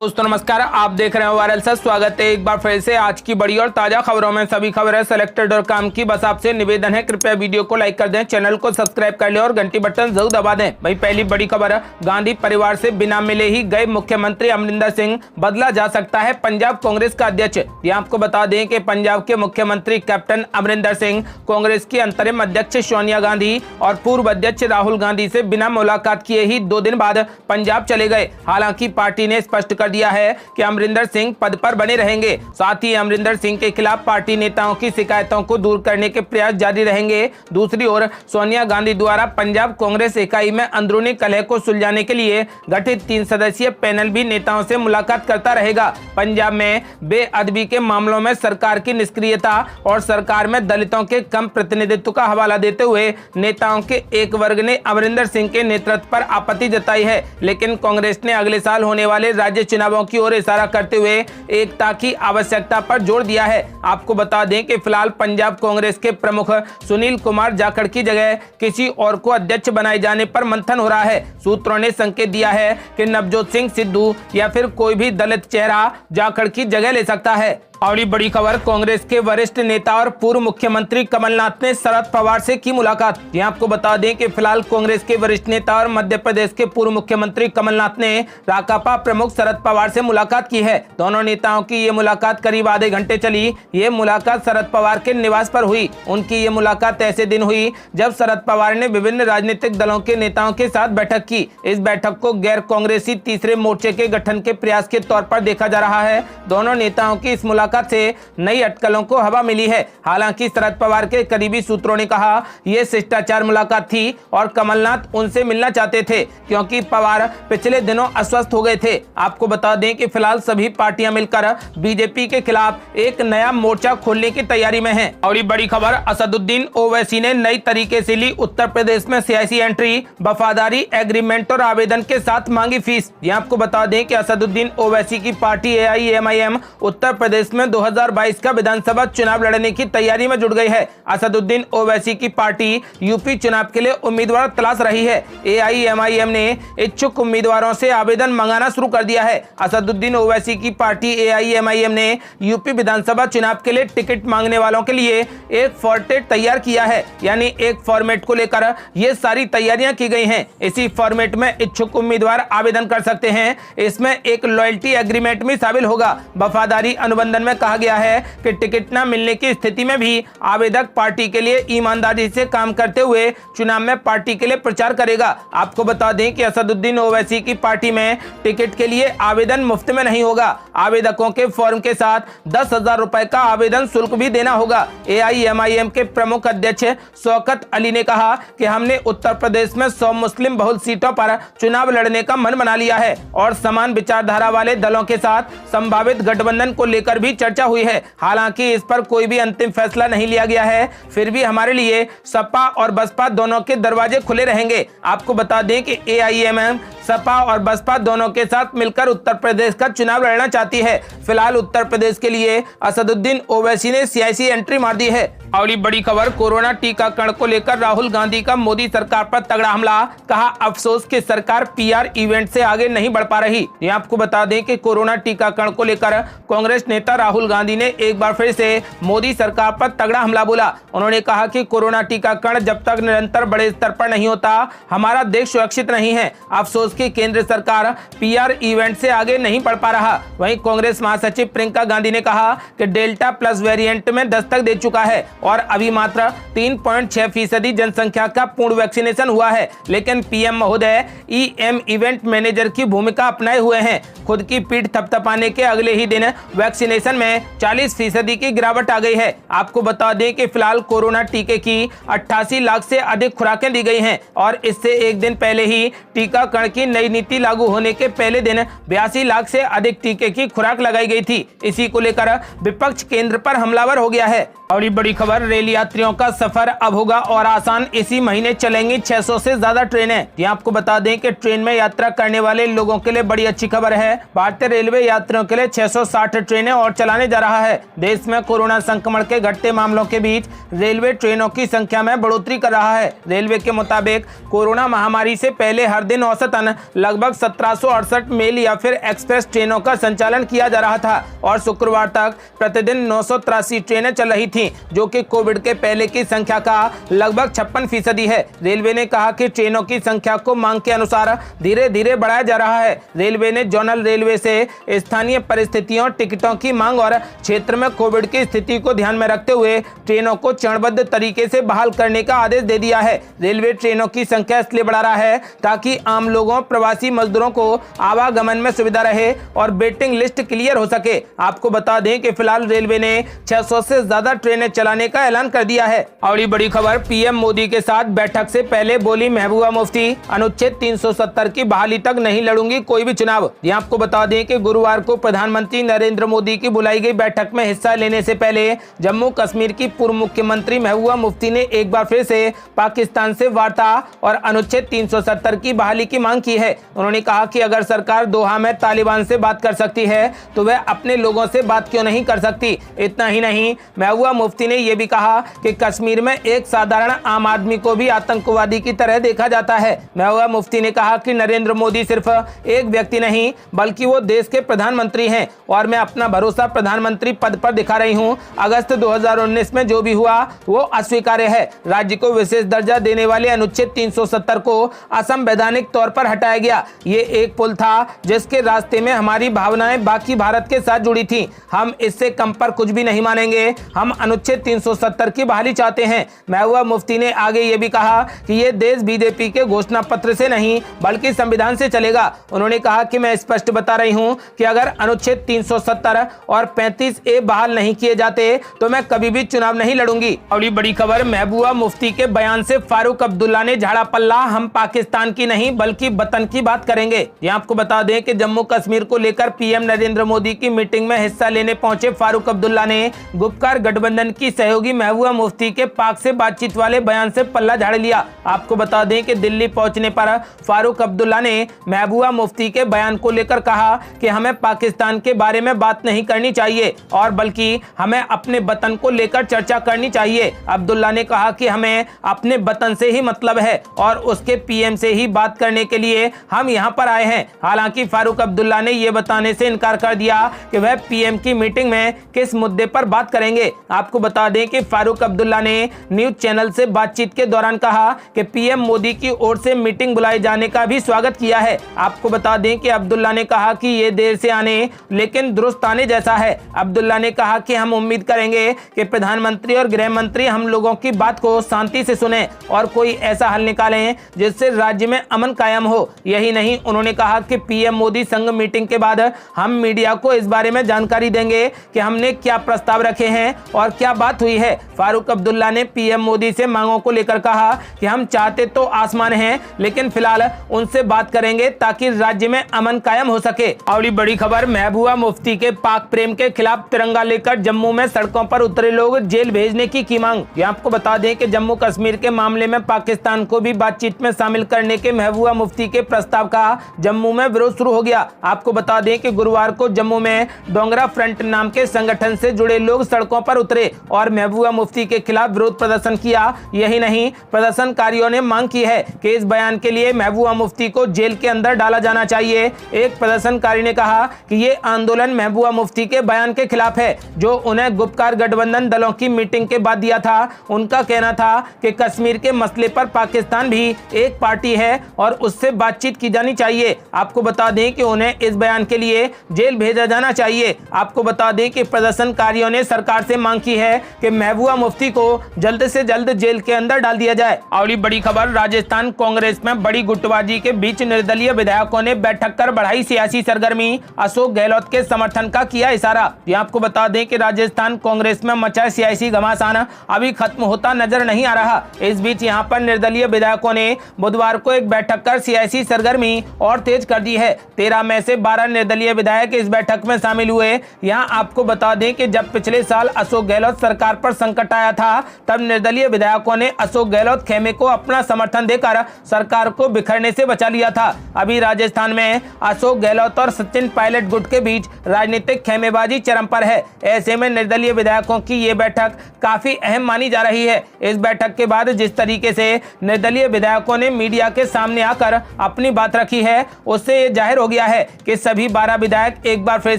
दोस्तों नमस्कार, आप देख रहे हैं वायरल सच। स्वागत है एक बार फिर से आज की बड़ी और ताजा खबरों में। सभी खबरें selected.com की। बस आपसे निवेदन है, कृपया वीडियो को लाइक कर दें, चैनल को सब्सक्राइब कर लें और घंटी बटन जरूर दबा दें। भाई पहली बड़ी खबर, गांधी परिवार से बिना मिले ही गए मुख्यमंत्री अमरिंदर सिंह, बदला जा सकता है पंजाब कांग्रेस का अध्यक्ष। ये आपको बता दें कि पंजाब के मुख्यमंत्री कैप्टन अमरिंदर सिंह कांग्रेस की अंतरिम अध्यक्ष सोनिया गांधी और पूर्व अध्यक्ष राहुल गांधी से बिना मुलाकात किए ही 2 दिन बाद पंजाब चले गए। हालांकि पार्टी ने स्पष्ट कर दिया है कि अमरिंदर सिंह पद पर बने रहेंगे। साथ ही अमरिंदर सिंह के खिलाफ पार्टी नेताओं की शिकायतों को दूर करने के प्रयास जारी रहेंगे। दूसरी ओर सोनिया गांधी द्वारा पंजाब कांग्रेस इकाई में अंदरूनी कलह को सुलझाने के लिए गठित 3 सदस्यीय पैनल भी नेताओं से मुलाकात करता रहेगा। पंजाब में बेअदबी के मामलों में सरकार की निष्क्रियता और सरकार में दलितों के कम प्रतिनिधित्व का हवाला देते हुए नेताओं के एक वर्ग ने अमरिंदर सिंह के नेतृत्व पर आपत्ति जताई है। लेकिन कांग्रेस ने अगले साल होने वाले राज्य चुनावों की ओर इशारा करते हुए एकता की आवश्यकता पर जोर दिया है। आपको बता दें कि फिलहाल पंजाब कांग्रेस के प्रमुख सुनील कुमार जाखड़ की जगह किसी और को अध्यक्ष बनाए जाने पर मंथन हो रहा है। सूत्रों ने संकेत दिया है कि नवजोत सिंह सिद्धू या फिर कोई भी दलित चेहरा जाखड़ की जगह ले सकता है। अगली बड़ी खबर, कांग्रेस के वरिष्ठ नेता और पूर्व मुख्यमंत्री कमलनाथ ने शरद पवार से की मुलाकात। ये आपको बता दें कि फिलहाल कांग्रेस के वरिष्ठ नेता और मध्य प्रदेश के पूर्व मुख्यमंत्री कमलनाथ ने राकापा प्रमुख शरद पवार से मुलाकात की है। दोनों नेताओं की ये मुलाकात करीब आधे घंटे चली। ये मुलाकात शरद पवार के निवास पर हुई। उनकी ये मुलाकात ऐसे दिन हुई जब शरद पवार ने विभिन्न राजनीतिक दलों के नेताओं के साथ बैठक की। इस बैठक को गैर कांग्रेसी तीसरे मोर्चे के गठन के प्रयास के तौर पर देखा जा रहा है। दोनों नेताओं की इस मुलाकात से नई अटकलों को हवा मिली है। हालांकि शरद पवार के करीबी सूत्रों ने कहा यह शिष्टाचार मुलाकात थी और कमलनाथ उनसे मिलना चाहते थे क्योंकि पवार पिछले दिनों अस्वस्थ हो गए थे। आपको बता दें कि फिलहाल सभी पार्टियां मिलकर बीजेपी के खिलाफ एक नया मोर्चा खोलने की तैयारी में हैं। और बड़ी खबर, असदुद्दीन ओवैसी ने नई तरीके से ली उत्तर प्रदेश में सियासी एंट्री, वफादारी एग्रीमेंट और आवेदन के साथ मांगी फीस। यह आपको बता दें कि असदुद्दीन ओवैसी की पार्टी AIMIM उत्तर प्रदेश में 2022 का विधानसभा चुनाव लड़ने की तैयारी में जुट गई है। असदुद्दीन ओवैसी की पार्टी यूपी चुनाव के लिए उम्मीदवार तलाश रही है। AIMIM ने इच्छुक उम्मीदवारों से आवेदन मंगाना शुरू कर दिया है। असदुद्दीन ओवैसी की पार्टी AIMIM ने यूपी विधानसभा चुनाव के लिए टिकट मांगने वालों के लिए एक फॉर्मेट तैयार किया है। यानी एक फॉर्मेट को लेकर ये सारी तैयारियां की गई हैं। इसी फॉर्मेट में इच्छुक उम्मीदवार आवेदन कर सकते हैं। इसमें एक लॉयल्टी एग्रीमेंट भी शामिल होगा। वफादारी अनुबंधन में कहा गया है कि टिकट न मिलने की स्थिति में भी आवेदक पार्टी के लिए ईमानदारी से काम करते हुए चुनाव में पार्टी के लिए प्रचार करेगा। आपको बता दें कि असदुद्दीन ओवैसी की पार्टी में टिकट के लिए आवेदन मुफ्त में नहीं होगा। आवेदकों के फॉर्म के साथ 10,000 रुपए का आवेदन शुल्क भी देना होगा। AIMIM के प्रमुख अध्यक्ष शौकत अली ने कहा कि हमने उत्तर प्रदेश में 100 मुस्लिम बहुल सीटों पर चुनाव लड़ने का मन बना लिया है और समान विचारधारा वाले दलों के साथ संभावित गठबंधन को लेकर भी चर्चा हुई है। हालांकि इस पर कोई भी अंतिम फैसला नहीं लिया गया है। फिर भी हमारे लिए सपा और बसपा दोनों के दरवाजे खुले रहेंगे। आपको बता दें कि AIMIM सपा और बसपा दोनों के साथ मिलकर उत्तर प्रदेश का चुनाव लड़ना चाहती है। फिलहाल उत्तर प्रदेश के लिए असदुद्दीन ओवैसी ने सियासी एंट्री मार दी है। अगली बड़ी खबर, कोरोना टीकाकरण को लेकर राहुल गांधी का मोदी सरकार पर तगड़ा हमला। कहा अफसोस कि सरकार PR इवेंट से आगे नहीं बढ़ पा रही। ये आपको बता दें कि कोरोना टीकाकरण को लेकर कांग्रेस नेता राहुल गांधी ने एक बार फिर से मोदी सरकार पर तगड़ा हमला बोला। उन्होंने कहा कि कोरोना टीकाकरण जब तक निरंतर बड़े स्तर पर नहीं होता हमारा देश सुरक्षित नहीं है। अफसोस कि केंद्र सरकार PR इवेंट से आगे नहीं बढ़ पा रहा। वहीं कांग्रेस महासचिव प्रियंका गांधी ने कहा कि डेल्टा प्लस वेरिएंट में दस्तक दे चुका है और अभी मात्र 3.6% जनसंख्या का पूर्ण वैक्सीनेशन हुआ है। लेकिन PM महोदय EM इवेंट मैनेजर की भूमिका अपनाए हुए हैं। खुद की पीठ थपथपाने के अगले ही दिन वैक्सीनेशन में 40% की गिरावट आ गई है। आपको बता दें कि फिलहाल कोरोना टीके की 88 लाख से अधिक खुराकें दी गई हैं और इससे एक दिन पहले ही टीकाकरण की नई नीति लागू होने के पहले दिन 82 लाख से अधिक टीके की खुराक लगाई गई थी। इसी को लेकर विपक्ष केंद्र पर हमलावर हो गया है। और ये बड़ी खबर, रेल यात्रियों का सफर अब होगा और आसान। इसी महीने चलेंगी 600 से ज्यादा ट्रेनें। ये आपको बता दें कि ट्रेन में यात्रा करने वाले लोगों के लिए बड़ी अच्छी खबर है। भारतीय रेलवे यात्रियों के लिए 660 ट्रेनें और चलाने जा रहा है। देश में कोरोना संक्रमण के घटते मामलों के बीच रेलवे ट्रेनों की संख्या में बढ़ोतरी कर रहा है। रेलवे के मुताबिक कोरोना महामारी से पहले हर दिन औसतन लगभग 1768 मेल या फिर एक्सप्रेस ट्रेनों का संचालन किया जा रहा था और शुक्रवार तक प्रतिदिन 983 ट्रेनें चल रही थी, जो कि कोविड के पहले की संख्या का लगभग 56% है। रेलवे ने कहा कि ट्रेनों की संख्या को मांग के अनुसार धीरे धीरे बढ़ाया जा रहा है। रेलवे ने जोनल रेलवे से स्थानीय परिस्थितियों, टिकटों की मांग और क्षेत्र में कोविड की स्थिति को ध्यान में रखते हुए ट्रेनों को चरणबद्ध तरीके से बहाल करने का आदेश दे दिया है। रेलवे ट्रेनों की संख्या इसलिए बढ़ा रहा है ताकि आम लोगों, प्रवासी मजदूरों को आवागमन में सुविधा रहे और वेटिंग लिस्ट क्लियर हो सके। आपको बता दें कि फिलहाल रेलवे ने 600 से ज्यादा ट्रेनें चलाने का ऐलान कर दिया है। और ये बड़ी खबर, पीएम मोदी के साथ बैठक से पहले बोली महबूबा मुफ्ती, अनुच्छेद 370 की बहाली तक नहीं लड़ूंगी कोई भी चुनाव। ये आपको बता दें कि गुरुवार को प्रधानमंत्री नरेंद्र मोदी की बुलाई गई बैठक में हिस्सा लेने से पहले जम्मू कश्मीर की पूर्व मुख्यमंत्री महबूबा मुफ्ती ने एक बार फिर से पाकिस्तान से वार्ता और अनुच्छेद 370 की बहाली की मांग की है। उन्होंने कहा कि अगर सरकार दोहा में तालिबान से बात कर सकती है तो वह अपने लोगों से बात क्यों नहीं कर सकती। इतना ही नहीं, महबूबा मुफ्ती ने यह भी कहा कि कश्मीर में एक साधारण आम आदमी को भी आतंकवादी की तरह देखा जाता है। महबूबा मुफ्ती ने कहा कि नरेंद्र मोदी सिर्फ एक व्यक्ति नहीं बल्कि वो देश के प्रधानमंत्री हैं और मैं अपना भरोसा प्रधानमंत्री पद पर दिखा रही हूं। अगस्त 2019 में जो भी हुआ वो अस्वीकार्य है। राज्य को विशेष दर्जा देने वाले अनुच्छेद 370 को असंवैधानिक तौर पर हटाया गया। ये एक पुल था जिसके रास्ते में हमारी भावनाएं बाकी भारत के साथ जुड़ी थी। हम इससे कम पर कुछ भी नहीं मानेंगे। हम अनुच्छेद 370 की बहाली चाहते हैं। महबूबा मुफ्ती ने आगे ये भी कहा कि ये देश बीजेपी के घोषणा पत्र से नहीं बल्कि संविधान से चलेगा। उन्होंने कहा कि मैं स्पष्ट बता रही हूं कि अगर अनुच्छेद 370 और 35A बहाल नहीं किए जाते तो मैं कभी भी चुनाव नहीं लड़ूंगी। और ये बड़ी खबर, महबूबा मुफ्ती के बयान से फारूक अब्दुल्ला ने झाड़ा पल्ला। हम पाकिस्तान की नहीं बल्कि वतन की बात करेंगे। ये आपको बता दें कि जम्मू कश्मीर को लेकर पीएम नरेंद्र मोदी की मीटिंग में हिस्सा लेने पहुंचे फारूक अब्दुल्ला ने गुपकार गठबंधन की सहयोगी महबूबा मुफ्ती के पाक से बातचीत वाले बयान से पल्ला झाड़ लिया। आपको बता दें कि दिल्ली पहुंचने पर फारूक अब्दुल्ला ने महबूबा मुफ्ती के बयान को लेकर कहा कि हमें पाकिस्तान के बारे में बात नहीं करनी चाहिए और बल्कि हमें अपने वतन को लेकर चर्चा करनी चाहिए। अब्दुल्ला ने कहा कि हमें अपने वतन से ही मतलब है और उसके पीएम से ही बात करने के लिए हम यहां पर आए हैं। हालांकि फारूक अब्दुल्ला ने यह बताने से इनकार कर दिया कि वह पीएम की मीटिंग में किस मुद्दे पर बात करेंगे। आपको बता दें कि फारूक अब्दुल्ला ने न्यूज चैनल से बातचीत के दौरान कहा कि पीएम मोदी की ओर से मीटिंग बुलाए जाने का भी स्वागत किया है। आपको बता दें कि अब्दुल्ला ने कहा कि ये देर से आने लेकिन दुरुस्त आने जैसा है। अब्दुल्ला ने कहा कि हम उम्मीद करेंगे कि प्रधानमंत्री और गृह मंत्री हम लोगों की बात को शांति से सुने और कोई ऐसा हल निकालें जिससे राज्य में अमन कायम हो। यही नहीं, उन्होंने कहा कि पीएम मोदी संग मीटिंग के बाद हम मीडिया को इस बारे में जानकारी देंगे कि हमने क्या प्रस्ताव रखे हैं और क्या बात हुई है। फारूक अब्दुल्ला ने पीएम मोदी से मांगों को लेकर कहा कि हम चाहते तो आसमान हैं लेकिन फिलहाल उनसे बात करेंगे ताकि राज्य में अमन कायम हो सके। और ये बड़ी खबर, महबूबा मुफ्ती के पाक प्रेम के खिलाफ तिरंगा लेकर जम्मू में सड़कों पर उतरे लोग, जेल भेजने की मांग। ये आपको बता दें कि जम्मू कश्मीर के मामले में पाकिस्तान को भी बातचीत में शामिल करने के महबूबा मुफ्ती के प्रस्ताव का जम्मू में विरोध शुरू हो गया। आपको बता दें कि गुरुवार को जम्मू में डोंगरा फ्रंट नाम के संगठन से जुड़े लोग सड़कों पर उतरे और महबूबा मुफ्ती के खिलाफ विरोध प्रदर्शन किया। यही नहीं, प्रदर्शनकारियों ने मांग की है कि इस बयान के लिए महबूबा मुफ्ती को जेल के अंदर डाला जाना चाहिए। एक प्रदर्शनकारी ने कहा कि ये आंदोलन महबूबा मुफ्ती के बयान के खिलाफ है जो उन्हें गुपकार गठबंधन दलों की मीटिंग के बाद दिया था। उनका कहना था कि कश्मीर के मसले पर पाकिस्तान भी एक पार्टी है और उससे बातचीत की जानी चाहिए। आपको बता दें कि उन्हें इस बयान के लिए जेल भेजा जाना चाहिए। आपको बता दें कि प्रदर्शनकारियों ने सरकार से मांग की है कि महबूबा मुफ्ती को जल्द से जल्द जेल के अंदर डाल दिया जाए। और बड़ी खबर, राजस्थान कांग्रेस में बड़ी गुटबाजी के बीच निर्दलीय विधायकों ने बैठक कर बढ़ाई सियासी सरगर्मी। अशोक गहलोत के समर्थन का किया इशारा। ये आपको बता दें कि राजस्थान कांग्रेस में मचा सियासी घमासान अभी खत्म होता नजर नहीं आ रहा। इस बीच यहां पर निर्दलीय विधायकों ने बुधवार को एक बैठक कर सियासी सरगर्मी और तेज कर दी है। 13 में से 12 निर्दलीय विधायक इस बैठक में शामिल हुए। यहां आपको बता दें कि जब पिछले साल अशोक गहलोत सरकार पर संकट आया था, तब निर्दलीय विधायकों ने अशोक गहलोत खेमे को अपना समर्थन देकर सरकार को बिखरने से बचा लिया था। अभी राजस्थान में अशोक गहलोत और सचिन पायलट गुट के बीच राजनीतिक खेमेबाजी चरम पर है। ऐसे में निर्दलीय विधायकों की ये बैठक काफी अहम मानी जा रही है। इस बैठक के बाद जिस तरीके से निर्दलीय विधायकों ने मीडिया के सामने आकर अपनी बात रखी है, उससे ये जाहिर हो गया है कि सभी 12 विधायक एक बार फिर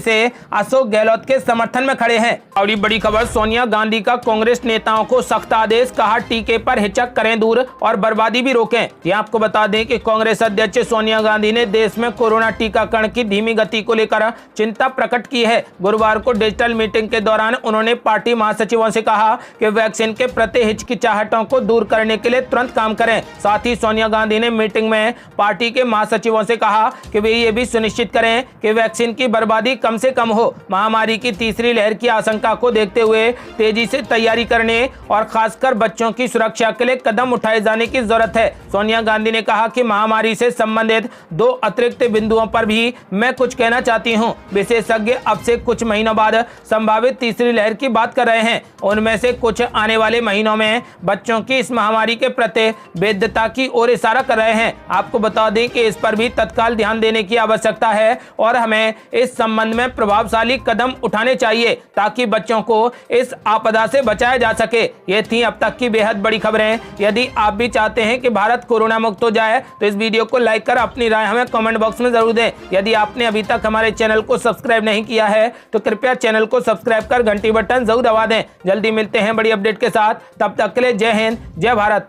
से अशोक गहलोत के समर्थन में खड़े हैं। और बड़ी खबर, सोनिया गांधी का कांग्रेस नेताओं को सख्त आदेश, कहा टीके पर हिचक करें दूर और बर्बादी भी रोकें। ये आपको बता दें कि कांग्रेस अध्यक्ष सोनिया गांधी ने देश में कोरोना टीकाकरण की धीमी गति को लेकर चिंता प्रकट की है। गुरुवार को डिजिटल मीटिंग के दौरान उन्होंने पार्टी महासचिवों से कहा कि वैक्सीन के प्रति हिचकिचाहटों को दूर करने के लिए तुरंत काम करें। साथ ही सोनिया गांधी ने मीटिंग में पार्टी के महासचिवों से कहा कि वे ये भी सुनिश्चित करें कि वैक्सीन की बर्बादी कम से कम हो। महामारी की तीसरी लहर की आशंका को देखते हुए तेजी से तैयारी करने और खासकर बच्चों की सुरक्षा के लिए कदम उठाए जाने की जरूरत है। सोनिया गांधी ने कहा कि महामारी से संबंधित 2 अतिरिक्त बिंदुओं पर भी मैं कुछ कहना चाहती हूं। विशेषज्ञ अब से कुछ महीनों बाद संभावित तीसरी लहर की बात कर रहे हैं। उनमें से कुछ आने वाले महीनों में बच्चों की इस महामारी के प्रति वैधता की ओर इशारा कर रहे हैं। आपको बता दें कि इस पर भी तत्काल ध्यान देने की आवश्यकता है और हमें इस संबंध में प्रभावशाली कदम उठाने चाहिए ताकि बच्चों को इस आपदा से बचाया जा सके। ये थी अब तक की बेहद बड़ी खबरें। यदि आप भी चाहते हैं कि भारत कोरोना मुक्त हो जाए तो इस वीडियो को लाइक कर अपनी राय हमें कमेंट बॉक्स में जरूर दें। यदि आपने अभी तक हमारे चैनल को सब्सक्राइब नहीं किया है तो कृपया चैनल को सब्सक्राइब कर घंटी बटन जरूर दबा दें। जल्दी मिलते हैं बड़ी अपडेट के साथ, तब तक के लिए जय हिंद, जय भारत।